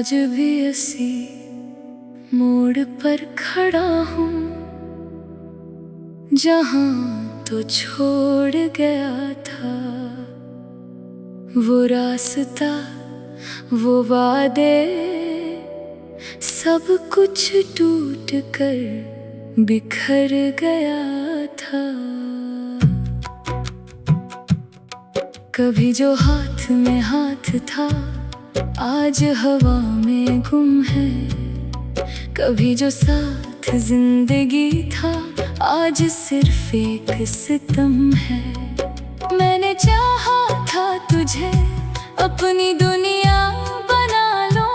आज भी इसी मोड़ पर खड़ा हूँ जहाँ तो छोड़ गया था। वो रास्ता, वो वादे, सब कुछ टूट कर बिखर गया था। कभी जो हाथ में हाथ था आज हवा में गुम है। कभी जो साथ जिंदगी था आज सिर्फ एक सितम है। मैंने चाहा था तुझे अपनी दुनिया बना लो,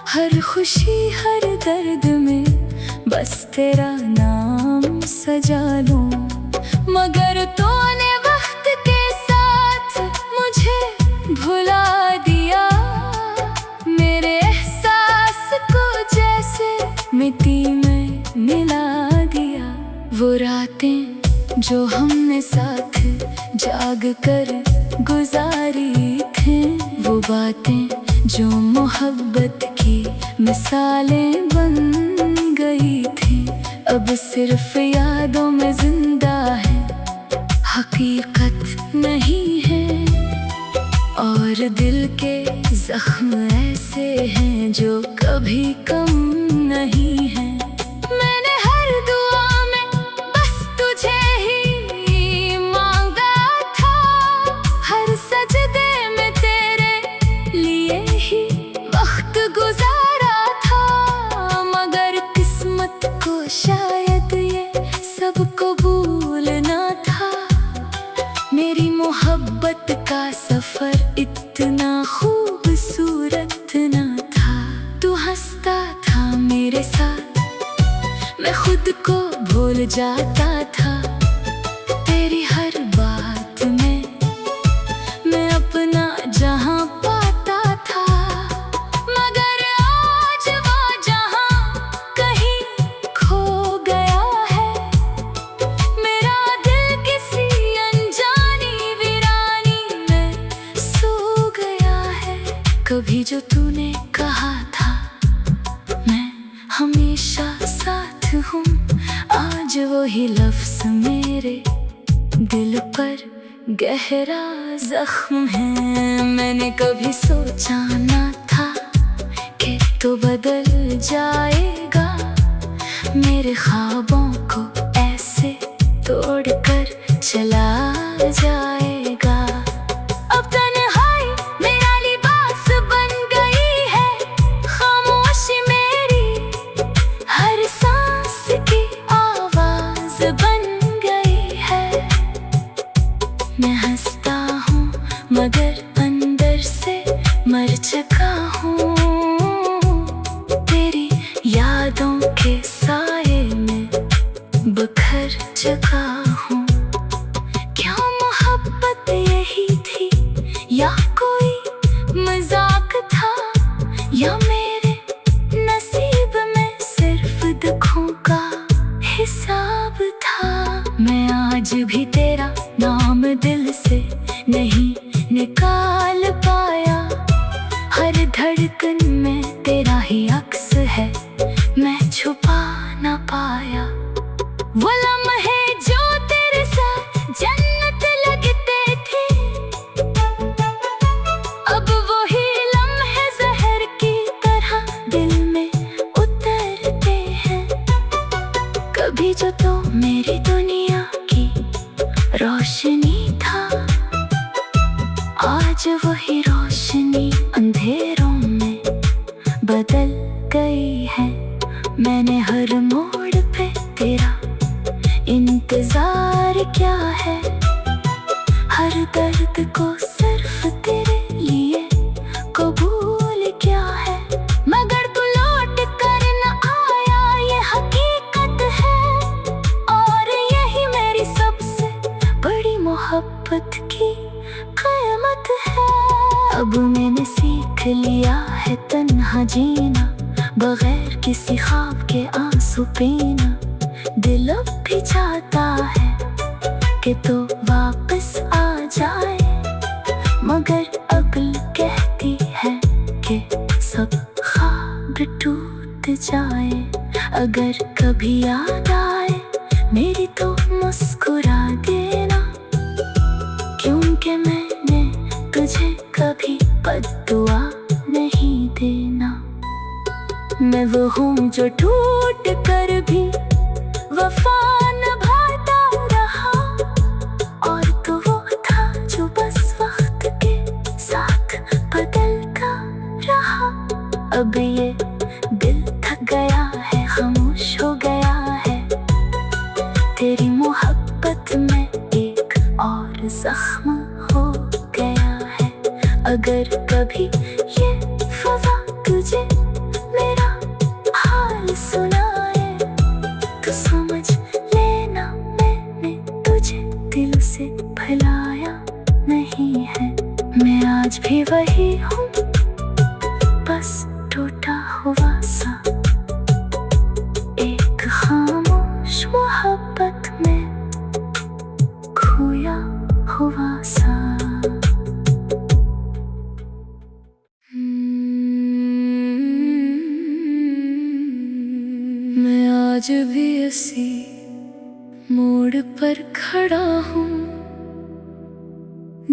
हर खुशी हर दर्द में बस तेरा नाम सजा लूं। मगर तूने वक्त के साथ मुझे भुला दिया, मेरे एहसास को जैसे मिट्टी में मिला दिया। वो रातें जो हमने साथ जाग कर गुजारी थी, वो बातें जो मोहब्बत की मिसालें बन गई थी, अब सिर्फ यादों में जिंदा है, हकीकत नहीं है। और दिल के जख्म ऐसे हैं जो कभी कम नहीं है। मैंने हर दुआ में बस तुझे ही मांगा था, हर सजदे में तेरे लिए ही वक्त गुजारा था। मगर किस्मत को शायद ये सब कबूल ना था। मेरी मोहब्बत का सफर इतना खूबसूरत ना था। तू हंसता था मेरे साथ, मैं खुद को भूल जाता था। तेरी हर बात में मैं अपना जहां पाता था। मगर आज वो जहां कहीं खो गया है। मेरा दिल किसी अनजानी वीरानी में सो गया है। कभी जो तूने कहा था मैं हमेशा साथ हूँ, आज वही लफ्ज़ मेरे दिल पर गहरा जख्म है। मैंने कभी सोचा ना था कि तो बदल जाएगा, मेरे ख्वाबों को ऐसे तोड़कर चला जाएगा। अब तन्हाई मेरा लिबास बन गई है, खामोशी मेरी हर सांस की आवाज बन गई है। मैं हंसता हूँ मगर अंदर से मर चुका हूँ। तेरी यादों के साए में बिखर चुका हूँ। क्या मोहब्बत यही थी या कोई मजाक था, या मेरे नसीब में सिर्फ दुखों का हिसाब था। मैं आज भी तेरा नाम दिल से नहीं निकाल पाया, हर धड़कन में तेरा ही अक्स है, मैं छुपा ना पाया। वो लम्हे जो तेरे साथ जन्नत लगते थे, अब वही लम्हे जहर की तरह दिल में उतरते हैं। कभी जो तो मेरी दुनिया की रोशनी था, आज वही रोशनी अंधेरों में बदल गई है। मैंने हर मोड़ पे तेरा इंतजार क्या है, हर दर्द को सिर्फ तेरे लिए कबूल क्या है। मगर तू लौट कर न आया, ये हकीकत है, और यही मेरी सबसे बड़ी मोहब्बत की कीमत है। अब मैंने सीख लिया है तन्हा जीना, बगैर किसी ख्वाब के आंसू पीना। दिल अब भी चाहता है कि तो वापस आ जाए, मगर अक्ल कहती है कि सब जाए। अगर कभी याद आए मेरी तो मुस्कुरा देना, क्योंकि मैंने तुझे कभी बद्दुआ नहीं देना। मैं वो हूँ जो टूट कर भी वफा निभाता रहा, और तो वो था जो बस वक्त के साथ बदलता रहा। अब ये दिल थक गया है, खामोश हो गया है, तेरी मोहब्बत में एक और जख्म हो गया है। अगर कभी ये फजा तुझे मेरा हाल सुनाए तो समझ लेना मैंने तुझे दिल से भुलाया नहीं है। मैं आज भी वही हूँ, बस टूटा हुआ सा, एक खामोश मोहब्बत में खोया हुआ सा। मैं आज भी इसी मोड़ पर खड़ा हूँ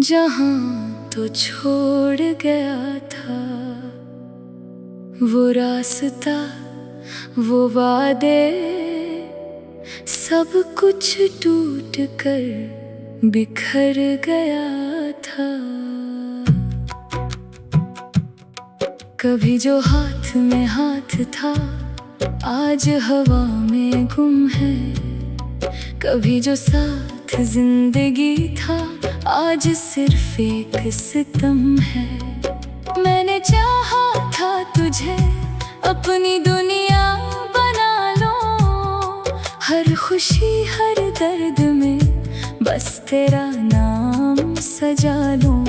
जहाँ तो छोड़ गया था। वो रास्ता, वो वादे, सब कुछ टूट कर बिखर गया था। कभी जो हाथ में हाथ था आज हवा में गुम है। कभी जो साथ जिंदगी था आज सिर्फ एक सितम है। मैंने चाहा था तुझे अपनी दुनिया बना लो, हर खुशी हर दर्द में बस तेरा नाम सजा लूं।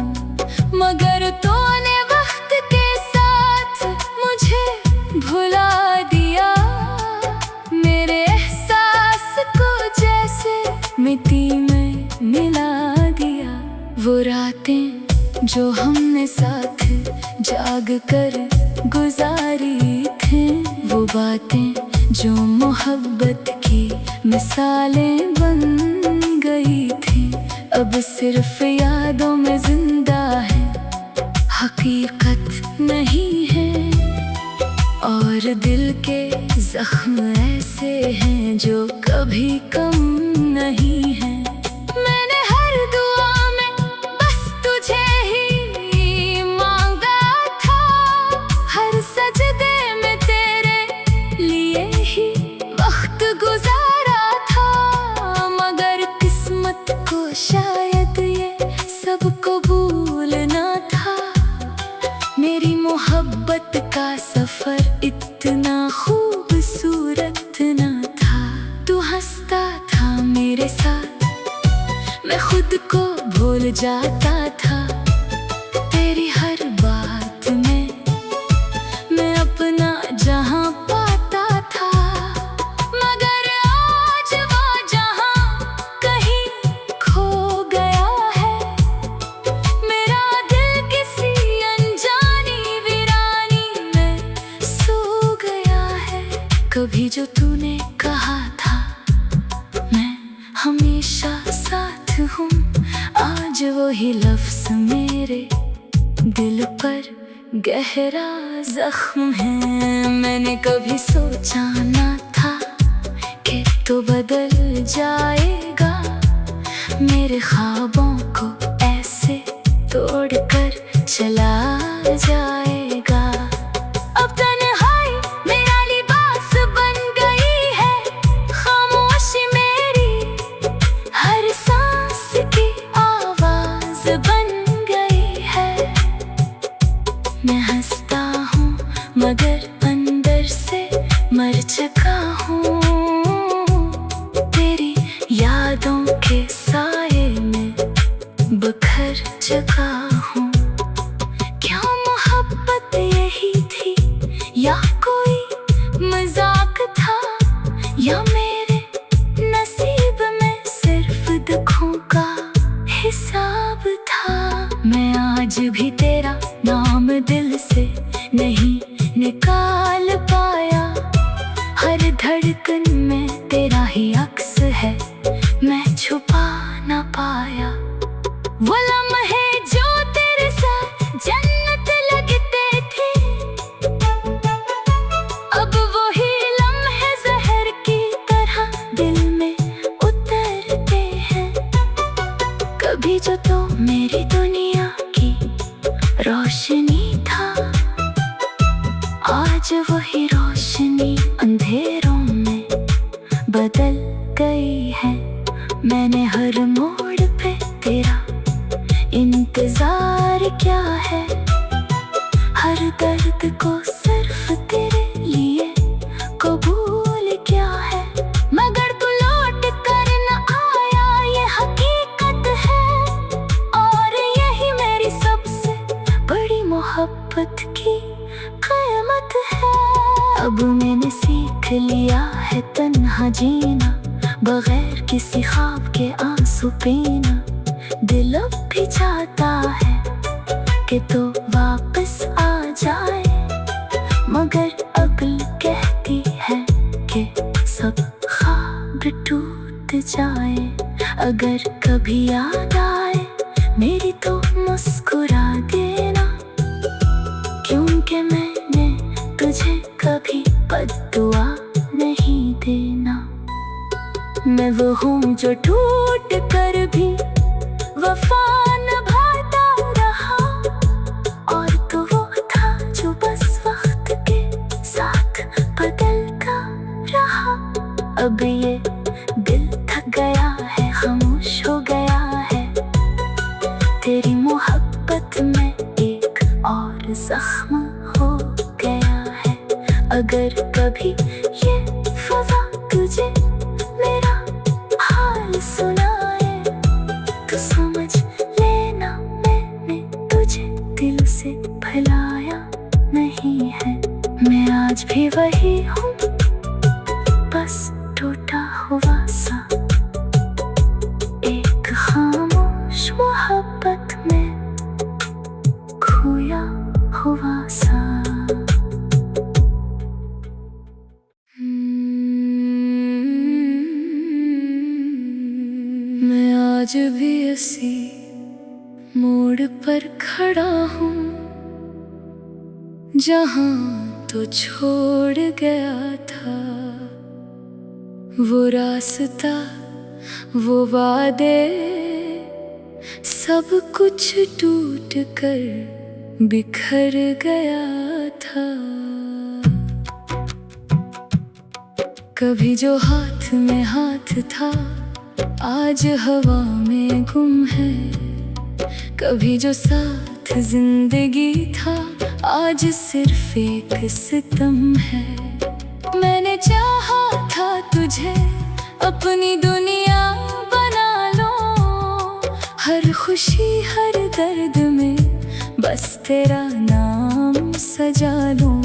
मगर तूने वक्त के साथ मुझे भुला दिया, मेरे एहसास को जैसे मिट्टी में मिला दिया। वो रातें जो हमने साथ जाग कर गुजारी थी, वो बातें जो मोहब्बत की मिसालें बन गई थी, अब सिर्फ यादों में जिंदा है, हकीकत नहीं है। और दिल के जख्म ऐसे हैं जो कभी कम नहीं है। मैंने हर दुआ में बस तुझे ही मांगा था, हर सजदे में तेरे लिए ही वक्त गुजारा था। मगर किस्मत को शायद ये सब कबूल ना था। मेरी मोहब्बत का सफर इतना खूबसूरत ना था। तू हंसता था मेरे साथ, मैं खुद को भूल जाता था। तेरी हर बात में मैं अपना जहां पाता था। मगर आज वो जहां कहीं खो गया है। मेरा दिल किसी अनजानी वीरानी में सो गया है। कभी जो तूने कहा था मैं हमेशा साथ हूँ, आज वही लफ्ज़ मेरे दिल पर गहरा जख्म है। मैंने कभी सोचा ना था कि तू बदल जाएगा, मेरे ख्वाबों को ऐसे तोड़कर चला जाएगा। अब तन्हाई मेरा लिबास बन गई है, खामोशी मेरी हर सांस की आवाज बन गई है। मैं हंसता हूँ मगर अंदर से मर चुका हूँ। तेरी यादों के साए में बिखर चुका हूँ। क्या मोहब्बत यही थी या कोई मजाक था, या मेरे नसीब में सिर्फ दुखों का हिसाब था। मैं आज भी तेरा नाम दिल से नहीं निकाल पाया। धड़कन में तेरा ही अक्स है, मैं छुपा ना पाया। वो लम्हे जो तेरे साथ जन्नत लगते थे, अब वही लम्हे जहर की तरह दिल में उतरते हैं। कभी जो तो मेरी दुनिया की रोशनी था, आज वही रोशनी अंधेरों में बदल गई है। मैंने हर मोड़ पे तेरा इंतजार क्या है, हर दर्द को सिर्फ तेरे लिए कबूल क्या है। मगर तू लौट कर न आया, ये हकीकत है, और यही मेरी सबसे बड़ी मोहब्बत की कीमत है। अब मैंने सीख लिया है तन्हा जीना, बगैर किसी ख्वाब के आंसू पीना। दिल अब भी चाहता है कि तो वापस आ जाए, मगर अक्ल कहती है कि सब ख्वाब टूट जाए। अगर कभी याद आए मेरी तो मुस्कुरा देना, क्योंकि मैंने तुझे कभी बद्दुआ नहीं देना। मैं वो हूँ जो टूट कर भी वफा निभाता रहा, और तो वो था जो बस वक्त के साथ बदलता रहा। अब ये दिल थक गया है, खामोश हो गया है, तेरी मोहब्बत में एक और जख्म हो गया है। अगर कभी ये फजा तुझे मेरा हाल सुनाए, तो समझ लेना मैंने तुझे दिल से भुलाया नहीं है। मैं आज भी वही हूँ, बस टूटा हुआ सा, एक खामोश मोहब्बत में खोया हुआ सा। मैं आज भी इसी मोड़ पर खड़ा हूँ, जहाँ तो छोड़ गया था। वो रास्ता, वो वादे, सब कुछ टूट कर बिखर गया था। कभी जो हाथ में हाथ था, आज हवा में गुम है। कभी जो साथ जिंदगी था, आज सिर्फ एक सितम है। मैंने चाहा था तुझे अपनी दुनिया बना लो, हर खुशी हर दर्द में बस तेरा नाम सजा लूं।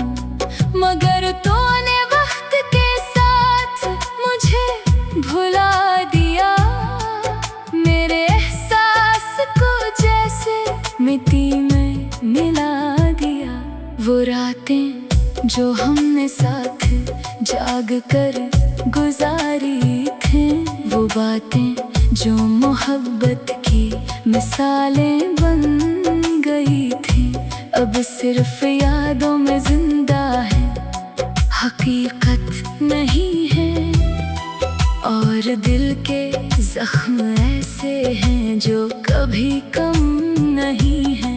मगर तूने वक्त के साथ मुझे भुला दिया, मेरे एहसास को जैसे मिट्टी में मिला दिया। वो रातें जो हमने साथ जाग कर गुजारी थी, वो बातें जो मोहब्बत की मिसालें बन गई थी, अब सिर्फ यादों में जिंदा है, हकीकत नहीं है। और दिल के जख्म ऐसे हैं जो कभी कम नहीं है।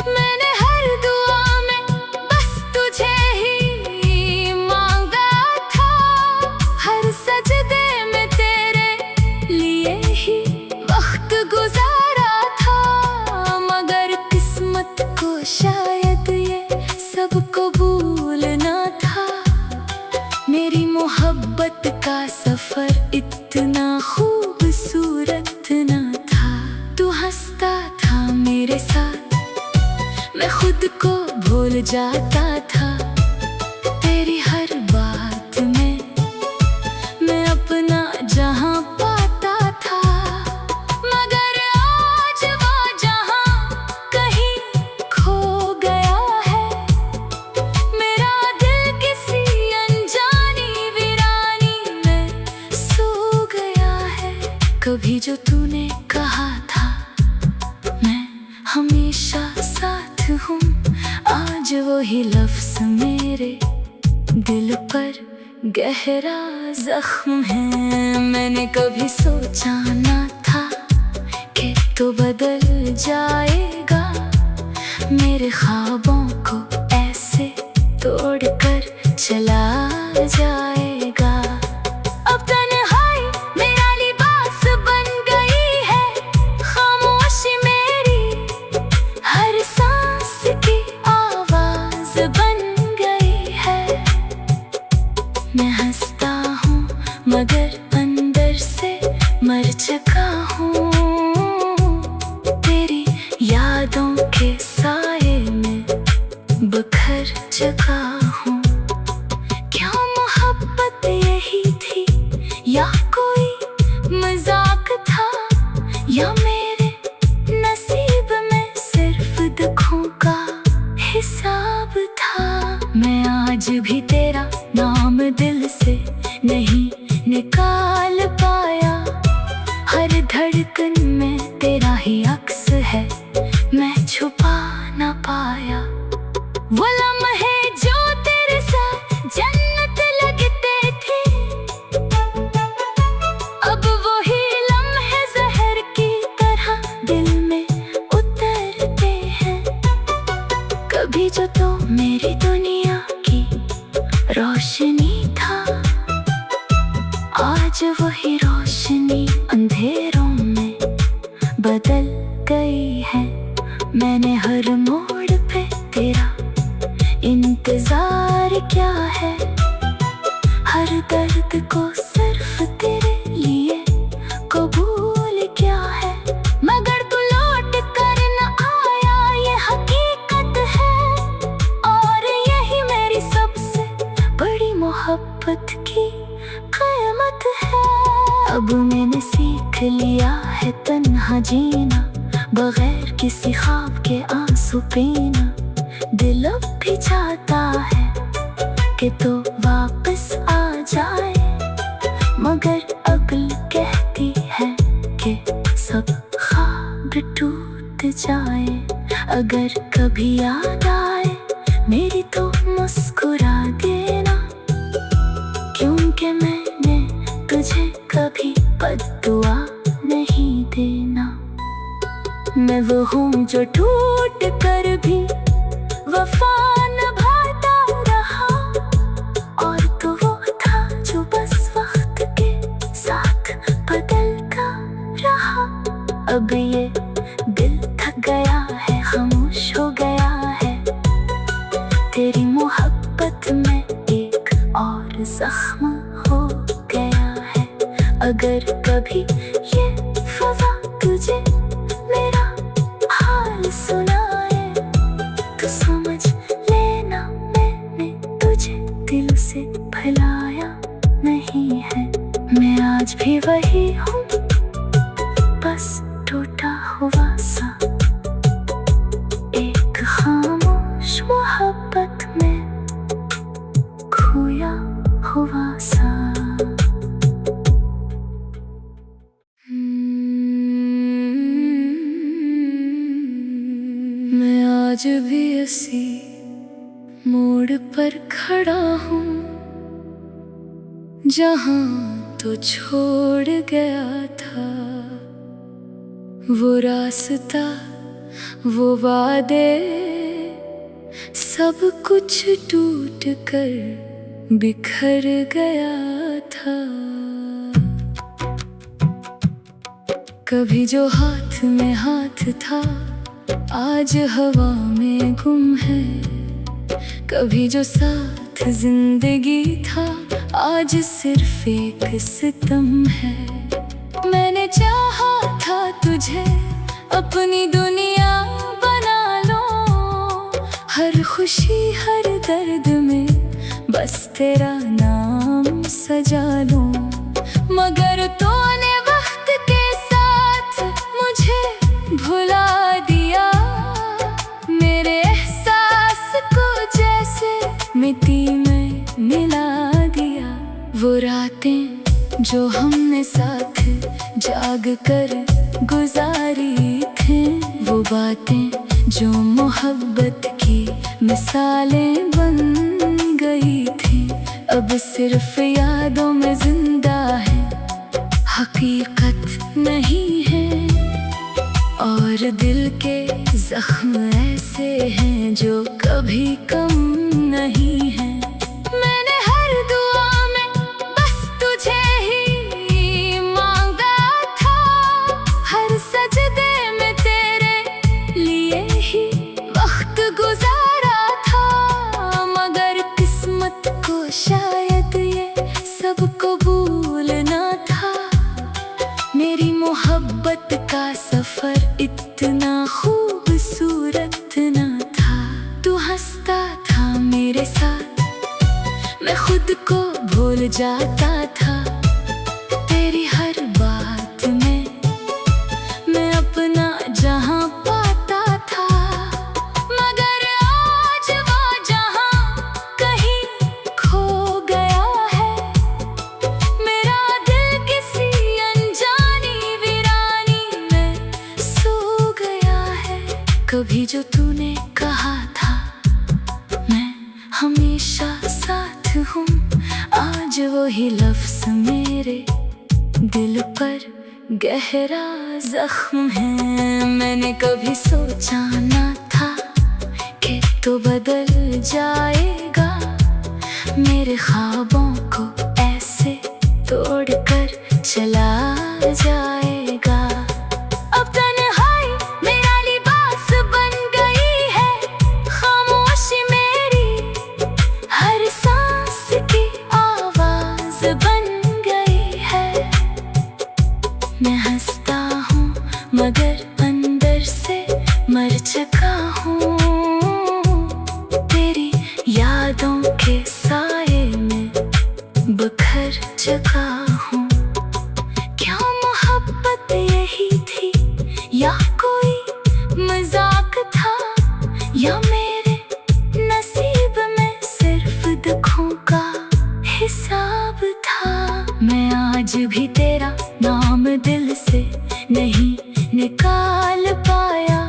मैंने हर दुआ में बस तुझे ही मांगा था, हर सजदे में तेरे लिए ही वक्त गुजारा था। मगर किस्मत को शायद ये सब कबूल ना था। मेरी मोहब्बत का सफर इतना खूबसूरत ना था। तू हंसता था मेरे साथ, मैं खुद को भूल जाता था। तेरी हर बात में मैं अपना जहां पाता था। मगर आज वो जहां कहीं खो गया है। मेरा दिल किसी अनजानी वीरान हूँ। आज वही लफ्ज़ मेरे दिल पर गहरा जख्म है। मैंने कभी सोचा ना था कि तो बदल जाएगा, मेरे ख्वाबों को ऐसे तोड़कर चला जाएगा। अब तन्हाई मेरा लिबास बन गई है, खामोशी मेरी हर सांस की आवाज बन गई है। मैं हंसता हूँ मगर अंदर से मर चुका हूँ, तेरी यादों के साए में बिखर चुका हूँ। क्या मोहब्बत यही थी या कोई मजाक था, या मेरे नसीब में सिर्फ दुखों का हिसाब था। मैं आज भी तेरा नाम दिल से नहीं निकाल पाया, हर धड़कन में तेरा ही अक्स है, मैं छुपा ना पाया। वो लम्हे जो तेरे साथ जन्नत लगते थे, अब वही लम्हे जहर की तरह दिल में उतरते हैं। कभी जो तो मेरी दुनिया की रोशनी था, आज वही रोशनी अंधेरों में बदल गई है। मैंने हर मोड़ पे तेरा इंतजार क्या है, हर दर्द को सिर्फ तेरे लिए कबूल क्या है। मगर तू लौट कर न आया, ये हकीकत है, और यही मेरी सबसे बड़ी मोहब्बत की कीमत है। अब मैंने सीख लिया है तन्हा जीना, बगैर किसी ख्वाब के आंसू पीना। दिल अब भी चाहता है कि तो वापस आ जाए, मगर अक्ल कहती है कि सब ख्वाब टूट जाए। अगर कभी याद आए मेरी तो मुस्कुरा देना, क्योंकि मैंने तुझे कभी बद्दुआ नहीं देना। मैं वो हूँ जो टूट कर भी वफा निभाता रहा, और तो वो था जो बस वक्त के साथ बदलता रहा। अब ये दिल थक गया है, खामोश हो गया है, तेरी मोहब्बत में एक और जख्म हो गया है। अगर कभी ये फजा तुझे मेरा हाल सुनाए, तो समझ लेना मैंने तुझे दिल से भुलाया नहीं है। मैं आज भी वही हूँ, बस टूटा हुआ सा, एक खामोश मोहब्बत में खोया हुआ सा। मैं आज भी इसी मोड़ पर खड़ा हूँ, जहाँ तो छोड़ गया था। वो रास्ता, वो वादे, सब कुछ टूट कर बिखर गया था। कभी जो हाथ में हाथ था, आज हवा में गुम है। कभी जो साथ जिंदगी था, आज सिर्फ एक सितम है। मैंने चाहा था तुझे अपनी दुनिया बना लो, हर खुशी हर दर्द में बस तेरा नाम सजा लूं। मगर तूने वक्त के साथ मुझे भुला दिया, मेरे एहसास को जैसे मिट्टी में मिला दिया। वो रातें जो हमने साथ जाग कर गुजारी थी, वो बातें जो मोहब्बत की मिसालें बन गई थी, अब सिर्फ यादों में जिंदा है, हकीकत नहीं है। और दिल के जख्म ऐसे हैं जो कभी कम नहीं है। मैंने हर दुआ में बस तुझे ही मांगा था, हर सजदे में तेरे लिए ही वक्त गुजारा था। मगर किस्मत को शायद ये सब कबूल ना था। मेरी मोहब्बत का सफर इतना खूबसूरत न था। तू हंसता था मेरे साथ, मैं खुद को भूल जाता था। तेरी हर बात में मैं अपना जहां पाता था। मगर आज वो जहां कहीं खो गया है। मेरा दिल किसी अनजानी वीरानी में सो गया है। कभी जो तूने कहा था मैं हमेशा साथ हूँ, आज वही लफ्ज़ मेरे दिल पर गहरा जख्म है। मैंने कभी सोचा ना था कि तो बदल जाएगा, मेरे ख्वाबों को ऐसे तोड़कर चला जाएगा। अब तन्हाई मेरा लिबास बन गई है, खामोशी मेरी हर सांस की आवाज बन गई है। मैं हंसता हूँ मगर अंदर से मर चुका हूँ। तेरी यादों के साए में बिखर चुका हूँ। क्या मोहब्बत यही थी या कोई मजाक था, या मेरे नसीब में सिर्फ दुखों का हिसाब था। मैं आज भी तेरा नाम दिल से नहीं निकाल पाया।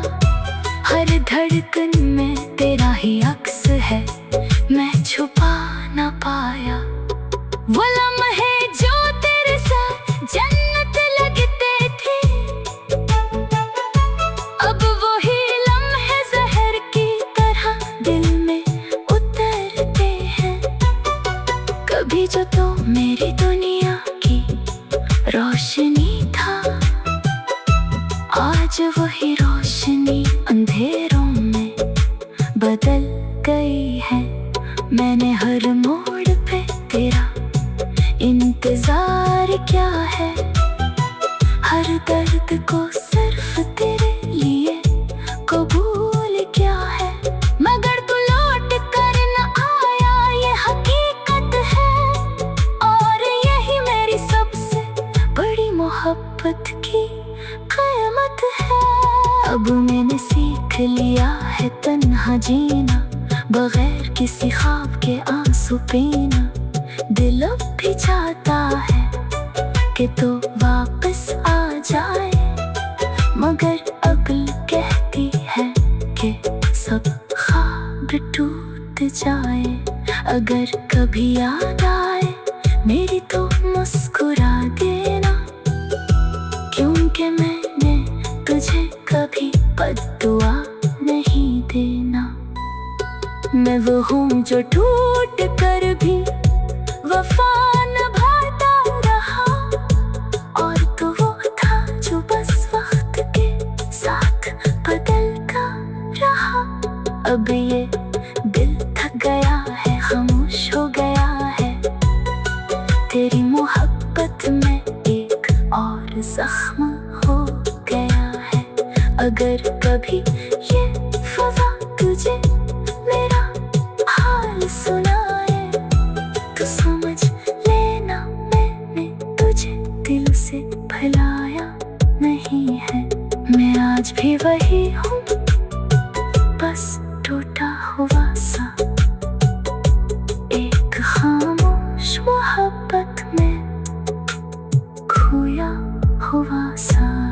हर धड़कन में तेरा ही अक्स है, मैं छुपा ना पाया। वो लम्हे जो तेरे साथ जन्नत लगते थे, अब वही लम्हे जहर की तरह दिल में उतरते हैं। कभी जो तो मेरी दुनिया की रोशनी था, आज वही रोशनी अंधेरों में बदल गई है। मैंने हर मोड़ पे तेरा इंतजार क्या है, हर दर्द को सिर्फ तेरे लिए कबूल क्या है। मगर तू लौट कर न आया, ये हकीकत है। और यही मेरी सबसे बड़ी मोहब्बत की कीमत है। अब मैंने सीख लिया है तन्हा जीना, बगैर किसी ख्वाब के आंसू पीना। दिल अब भी चाहता है कि तो वापस आ जाए, मगर अक्ल कहती है कि सब ख्वाब टूट जाए। अगर कभी याद आए मेरी तो मुस्कुरा देना, क्योंकि मैंने तुझे कभी बद्दुआ नहीं देना। मैं वो हूँ जो टूट कर भी वफा निभाता रहा, और तो वो था जो बस वक्त के साथ बदलता रहा। अब ये दिल थक गया है, खामोश हो गया है। तेरी मोहब्बत में एक और जख्म हो गया है। अगर कभी ये फजा तुझे मेरा हाल सुनाए, तो समझ लेना मैंने तुझे दिल से भुलाया नहीं है। मैं आज भी वही हूँ, बस टूटा हुआ सा, एक खामोश मोहब्बत में खोया हुआ सा।